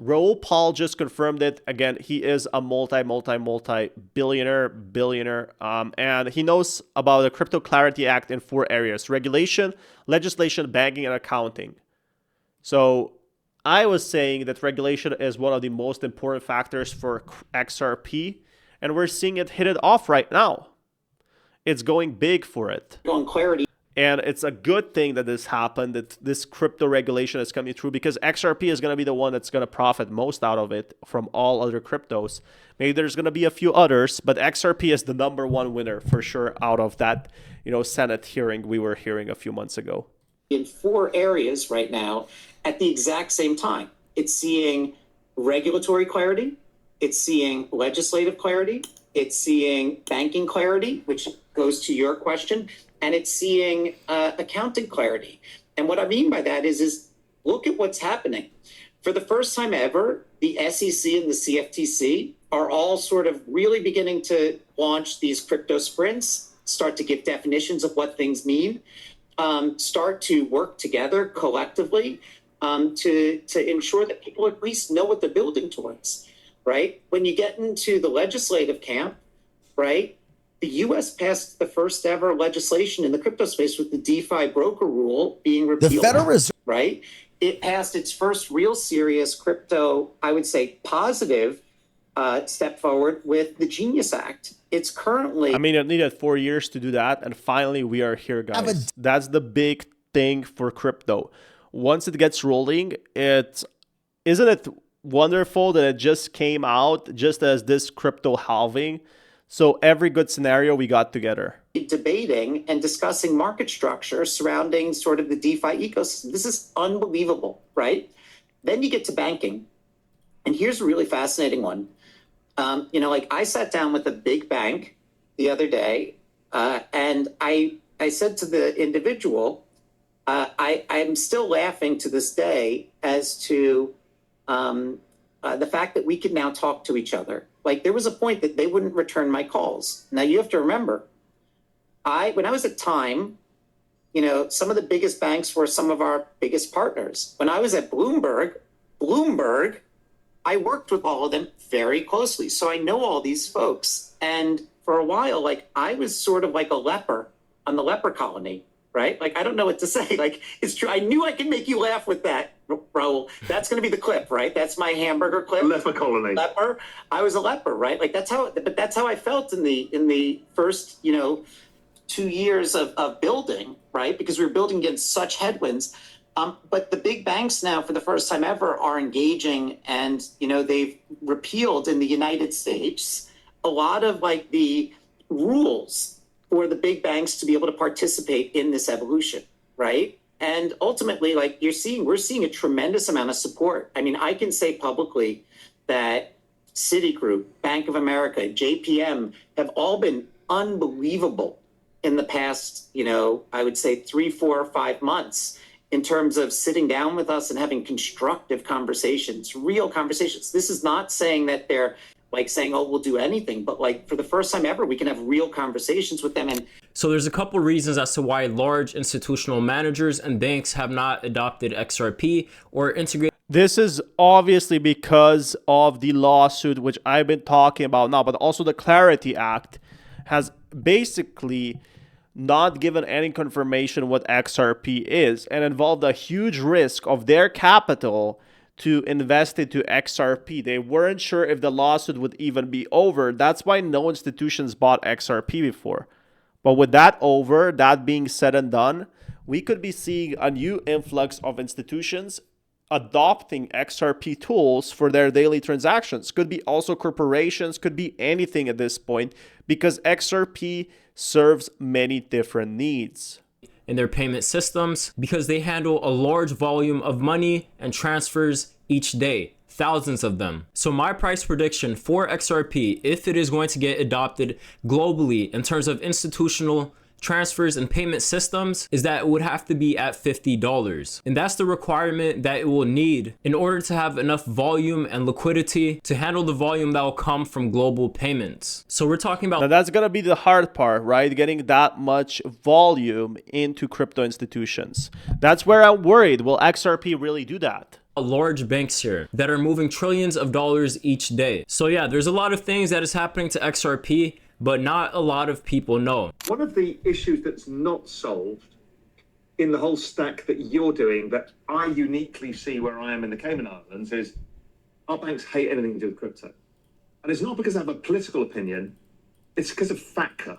Raoul Paul just confirmed it. Again, he is a multi-billionaire, and he knows about the Crypto Clarity Act in 4 areas: regulation, legislation, banking, and accounting. So I was saying that regulation is one of the most important factors for XRP, and we're seeing it hit it off right now. It's going big for it. On clarity. And it's a good thing that this happened, that this crypto regulation is coming through, because XRP is going to be the one that's going to profit most out of it from all other cryptos. Maybe there's going to be a few others, but XRP is the #1 winner for sure out of that, Senate hearing we were hearing a few months ago. In 4 areas right now at the exact same time. It's seeing regulatory clarity, it's seeing legislative clarity, it's seeing banking clarity, which goes to your question, and it's seeing accounting clarity. And what I mean by that is look at what's happening. For the first time ever, the SEC and the CFTC are all sort of really beginning to launch these crypto sprints, start to give definitions of what things mean, start to work together collectively to ensure that people at least know what they're building towards, right? When you get into the legislative camp, right, the U.S. passed the first ever legislation in the crypto space with the DeFi broker rule being repealed. The Federal Reserve, right? It passed its first real serious crypto, I would say, positive step forward with the Genius Act. It's currently... I mean, it needed 4 years to do that, and finally we are here, guys. That's the big thing for crypto. Once it gets rolling, isn't it wonderful that it just came out just as this crypto halving? So every good scenario we got together. Debating and discussing market structure surrounding sort of the DeFi ecosystem. This is unbelievable, right? Then you get to banking. And here's a really fascinating one. I sat down with a big bank the other day, and I said to the individual, I'm still laughing to this day as to the fact that we could now talk to each other. Like, there was a point that they wouldn't return my calls. Now, you have to remember, when I was at Time, some of the biggest banks were some of our biggest partners. When I was at Bloomberg, I worked with all of them very closely. So I know all these folks. And for a while, I was sort of like a leper on the leper colony, right? I don't know what to say. It's true. I knew I could make you laugh with that, Raoul. That's going to be the clip, right? That's my hamburger clip. Leper colony. Leper. I was a leper, right? That's how I felt in the first, 2 years of building, right? Because we were building against such headwinds. But the big banks now, for the first time ever, are engaging, and they've repealed in the United States a lot of the rules for the big banks to be able to participate in this evolution, right? And ultimately, we're seeing a tremendous amount of support. I mean, I can say publicly that Citigroup, Bank of America, JPM have all been unbelievable in the past, I would say 3, 4, or 5 months in terms of sitting down with us and having constructive conversations, real conversations. This is not saying that they're saying, oh, we'll do anything, but for the first time ever, we can have real conversations with them. And so there's a couple reasons as to why large institutional managers and banks have not adopted XRP or integrated. This is obviously because of the lawsuit, which I've been talking about now, but also the Clarity Act has basically not given any confirmation what XRP is, and involved a huge risk of their capital to invest into XRP. They weren't sure if the lawsuit would even be over. That's why no institutions bought XRP before. But with that over, that being said and done, we could be seeing a new influx of institutions adopting XRP tools for their daily transactions. Could be also corporations, could be anything at this point, because XRP serves many different needs in their payment systems because they handle a large volume of money and transfers each day, thousands of them. So my price prediction for XRP, if it is going to get adopted globally in terms of institutional transfers and payment systems, is that it would have to be at $50. And that's the requirement that it will need in order to have enough volume and liquidity to handle the volume that will come from global payments. So we're talking about... Now that's going to be the hard part, right? Getting that much volume into crypto institutions. That's where I'm worried. Will XRP really do that? large banks here that are moving trillions of dollars each day. So yeah, there's a lot of things that is happening to XRP, but not a lot of people know. One of the issues that's not solved in the whole stack that you're doing, that I uniquely see where I am in the Cayman Islands, is our banks hate anything to do with crypto. And it's not because I have a political opinion, it's because of FATCA.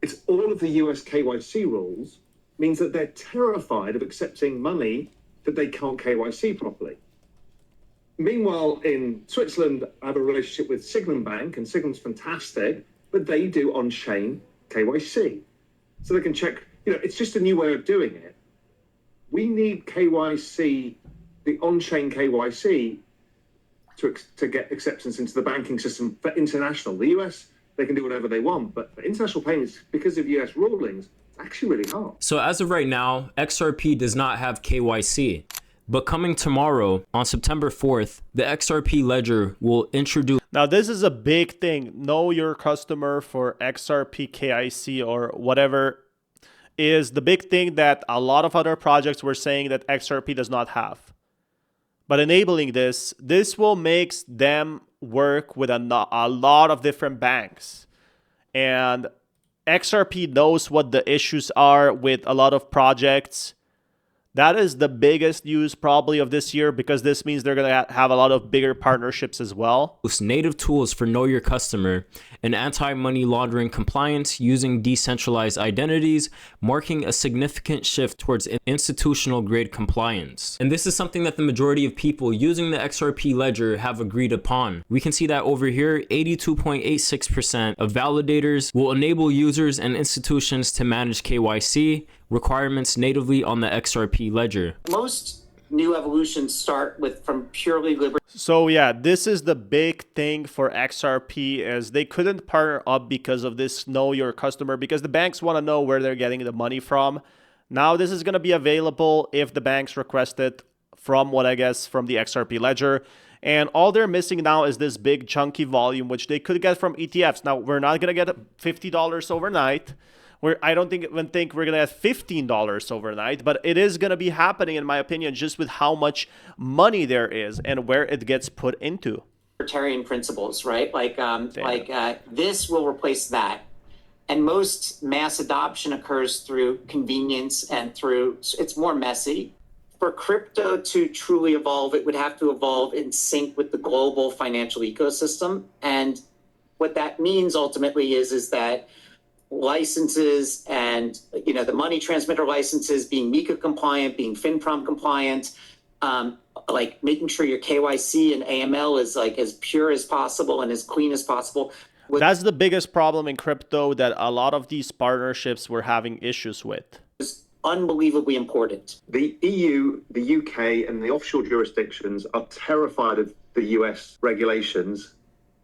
It's all of the US KYC rules means that they're terrified of accepting money that they can't KYC properly. Meanwhile, in Switzerland, I have a relationship with Signum Bank, and Signum's fantastic, but they do on-chain KYC. So they can check, it's just a new way of doing it. We need KYC, the on-chain KYC, to get acceptance into the banking system for international. The US, they can do whatever they want, but for international payments, because of US rulings, it's actually really hard. So as of right now, XRP does not have KYC. But coming tomorrow, on September 4th, the XRP ledger will introduce... Now, this is a big thing. Know your customer for XRP KIC or whatever is the big thing that a lot of other projects were saying that XRP does not have. But enabling this will make them work with a lot of different banks. And XRP knows what the issues are with a lot of projects. That is the biggest news probably of this year, because this means they're going to have a lot of bigger partnerships as well. Native tools for Know Your Customer and anti-money laundering compliance using decentralized identities, marking a significant shift towards institutional grade compliance. And this is something that the majority of people using the XRP ledger have agreed upon. We can see that over here, 82.86% of validators will enable users and institutions to manage KYC requirements natively on the XRP ledger. Most new evolutions start from purely liberal. So yeah, this is the big thing for XRP, is they couldn't partner up because of this Know Your Customer, because the banks want to know where they're getting the money from. Now this is going to be available if the banks request it from from the XRP ledger. And all they're missing now is this big chunky volume, which they could get from ETFs. Now, we're not going to get $50 overnight. I don't even think we're going to get $15 overnight, but it is going to be happening, in my opinion, just with how much money there is and where it gets put into. Libertarian principles, right? This will replace that. And most mass adoption occurs through convenience and it's more messy. For crypto to truly evolve, it would have to evolve in sync with the global financial ecosystem. And what that means ultimately is that licenses and the money transmitter licenses being MiCA compliant, being FinProm compliant, making sure your KYC and AML is as pure as possible and as clean as possible. That's the biggest problem in crypto that a lot of these partnerships were having issues with. It's unbelievably important. The EU, the UK, and the offshore jurisdictions are terrified of the US regulations,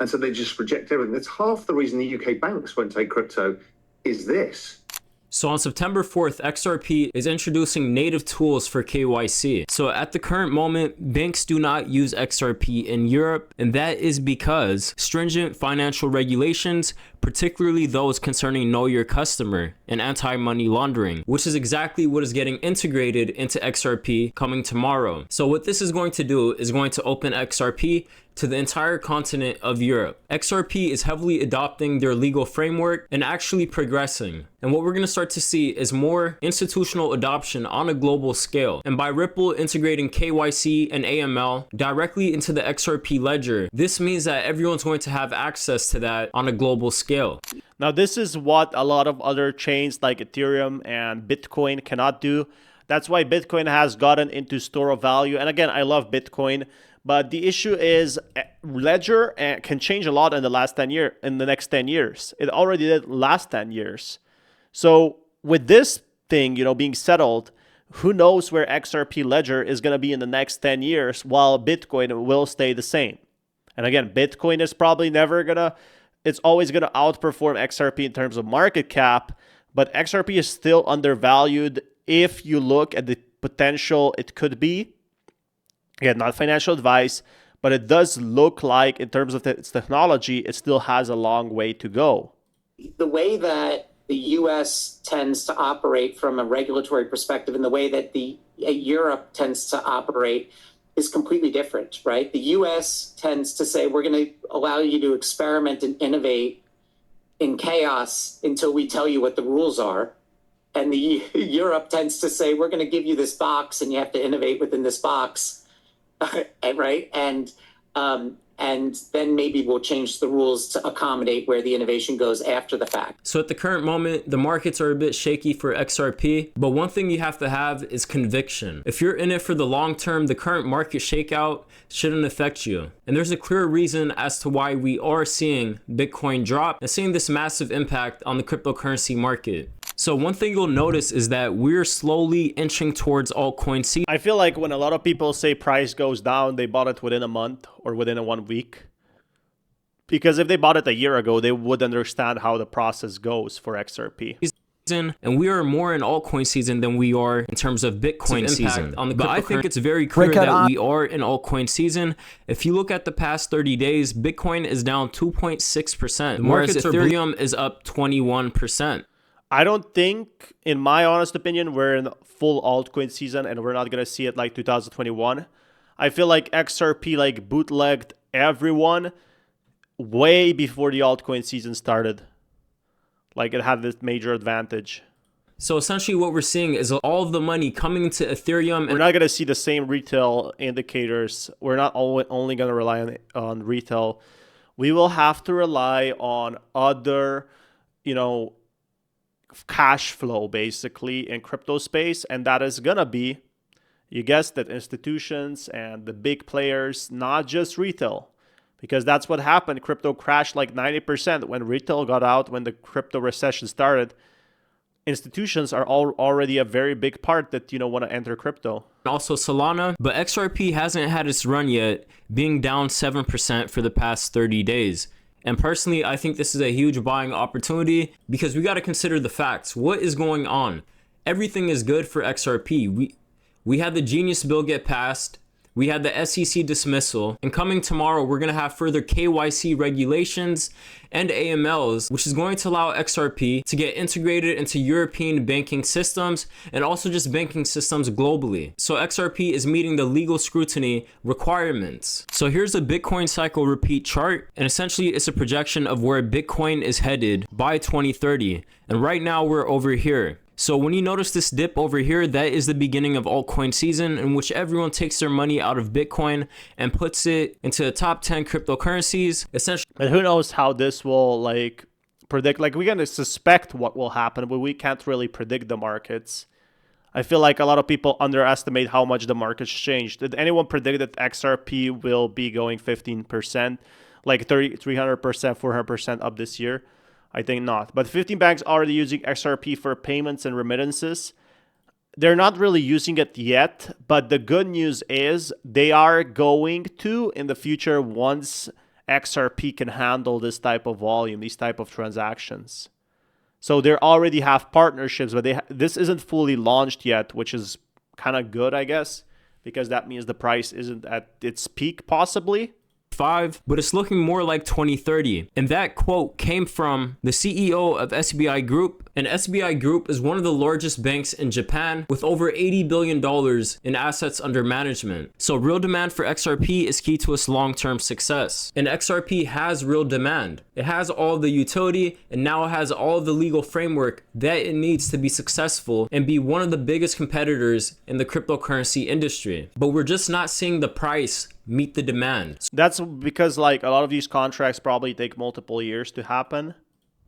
and so they just reject everything. That's half the reason the UK banks won't take crypto. Is this. So on September 4th, XRP is introducing native tools for KYC. So at the current moment, banks do not use XRP in Europe, and that is because stringent financial regulations, particularly those concerning Know Your Customer and anti-money laundering, which is exactly what is getting integrated into XRP coming tomorrow. So what this is going to do is going to open XRP to the entire continent of Europe. XRP is heavily adopting their legal framework and actually progressing. And what we're going to start to see is more institutional adoption on a global scale. And by Ripple integrating KYC and AML directly into the XRP ledger, this means that everyone's going to have access to that on a global scale. Now, this is what a lot of other chains like Ethereum and Bitcoin cannot do. That's why Bitcoin has gotten into store of value. And again, I love Bitcoin. But the issue is Ledger can change a lot in the next 10 years. It already did last 10 years. So with this thing, being settled, who knows where XRP Ledger is going to be in the next 10 years while Bitcoin will stay the same. And again, Bitcoin is probably it's always going to outperform XRP in terms of market cap, but XRP is still undervalued if you look at the potential it could be. Again, not financial advice, but it does look like in terms of its technology, it still has a long way to go. The way that the US tends to operate from a regulatory perspective and the way that the Europe tends to operate is completely different, right? The US tends to say, we're going to allow you to experiment and innovate in chaos until we tell you what the rules are. And the Europe tends to say, we're going to give you this box and you have to innovate within this box. Right? And then maybe we'll change the rules to accommodate where the innovation goes after the fact. So at the current moment, the markets are a bit shaky for XRP, but one thing you have to have is conviction. If you're in it for the long term, the current market shakeout shouldn't affect you. And there's a clear reason as to why we are seeing Bitcoin drop and seeing this massive impact on the cryptocurrency market. So one thing you'll notice is that we're slowly inching towards altcoin season. I feel like when a lot of people say price goes down, they bought it within a month or within a 1 week. Because if they bought it a year ago, they would understand how the process goes for XRP. And we are more in altcoin season than we are in terms of Bitcoin season. But I think it's very clear that we are in altcoin season. If you look at the past 30 days, Bitcoin is down 2.6%, whereas Ethereum is up 21%. I don't think, in my honest opinion, we're in full altcoin season and we're not going to see it like 2021. I feel like XRP like bootlegged everyone way before the altcoin season started. Like it had this major advantage. So essentially what we're seeing is all of the money coming to Ethereum. We're not going to see the same retail indicators. We're not only going to rely on retail. We will have to rely on other, cash flow basically in crypto space, and that is gonna be, you guessed it, institutions and the big players, not just retail, because that's what happened. Crypto crashed like 90% when retail got out. When the crypto recession started, institutions are already a very big part that want to enter crypto. Also Solana, but XRP hasn't had its run yet, being down 7% for the past 30 days. And personally, I think this is a huge buying opportunity because we got to consider the facts. What is going on? Everything is good for XRP. We had the Genius bill get passed. We had the SEC dismissal. And coming tomorrow, we're going to have further KYC regulations and AMLs, which is going to allow XRP to get integrated into European banking systems and also just banking systems globally. So XRP is meeting the legal scrutiny requirements. So here's a Bitcoin cycle repeat chart. And essentially it's a projection of where Bitcoin is headed by 2030. And right now we're over here. So when you notice this dip over here, that is the beginning of altcoin season, in which everyone takes their money out of Bitcoin and puts it into the top 10 cryptocurrencies. Essentially, and who knows how this will predict. Like, we're gonna suspect what will happen, but we can't really predict the markets. I feel like a lot of people underestimate how much the market's changed. Did anyone predict that XRP will be going 15%, like 300%, 400% up this year? I think not. But 15 banks already using XRP for payments and remittances. They're not really using it yet, but the good news is they are going to in the future once XRP can handle this type of volume, these type of transactions. So they already have partnerships, but this isn't fully launched yet, which is kind of good, I guess, because that means the price isn't at its peak possibly. But it's looking more like 2030. And that quote came from the CEO of SBI Group. And SBI Group is one of the largest banks in Japan with over $80 billion in assets under management. So real demand for XRP is key to its long-term success. And XRP has real demand. It has all the utility and now it has all the legal framework that it needs to be successful and be one of the biggest competitors in the cryptocurrency industry. But we're just not seeing the price meet the demand. That's because a lot of these contracts probably take multiple years to happen.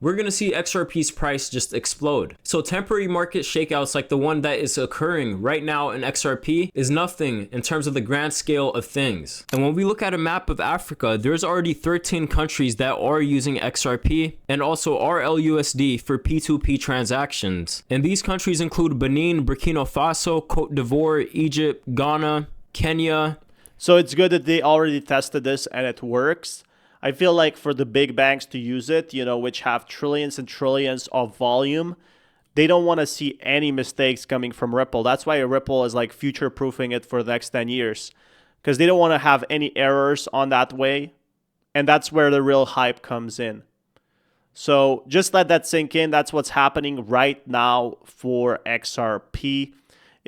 We're going to see XRP's price just explode. So temporary market shakeouts like the one that is occurring right now in XRP is nothing in terms of the grand scale of things. And when we look at a map of Africa, there's already 13 countries that are using XRP and also RLUSD for P2P transactions. And these countries include Benin, Burkina Faso, Cote d'Ivoire, Egypt, Ghana, Kenya. So it's good that they already tested this and it works. I feel like for the big banks to use it, which have trillions and trillions of volume, they don't want to see any mistakes coming from Ripple. That's why Ripple is future-proofing it for the next 10 years, because they don't want to have any errors on that way. And that's where the real hype comes in. So just let that sink in. That's what's happening right now for XRP.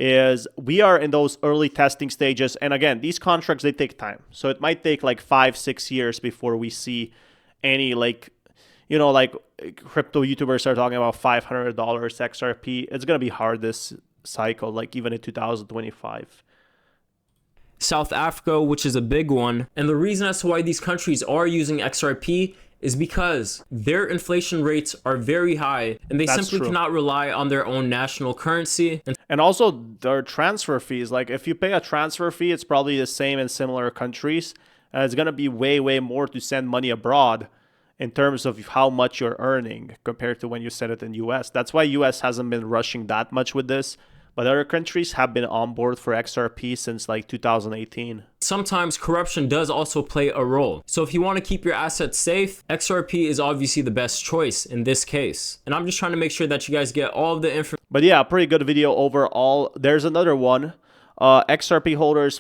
Is we are in those early testing stages, and again, these contracts, they take time, so it might take like 5-6 years before we see any, like, you know, like crypto YouTubers are talking about $500 XRP. It's gonna be hard this cycle, like even in 2025. South Africa, which is a big one, and the reason as to why these countries are using XRP is because their inflation rates are very high and they That's simply true. cannot rely on their own national currency. And also their transfer fees. Like if you pay a transfer fee, it's probably the same in similar countries. And it's going to be way more to send money abroad in terms of how much you're earning compared to when you send it in US. That's why US hasn't been rushing that much with this. But other countries have been on board for XRP since like 2018. Sometimes corruption does also play a role. So if you want to keep your assets safe, XRP is obviously the best choice in this case. And I'm just trying to make sure that you guys get all of the information. But yeah, pretty good video overall. There's another one. XRP holders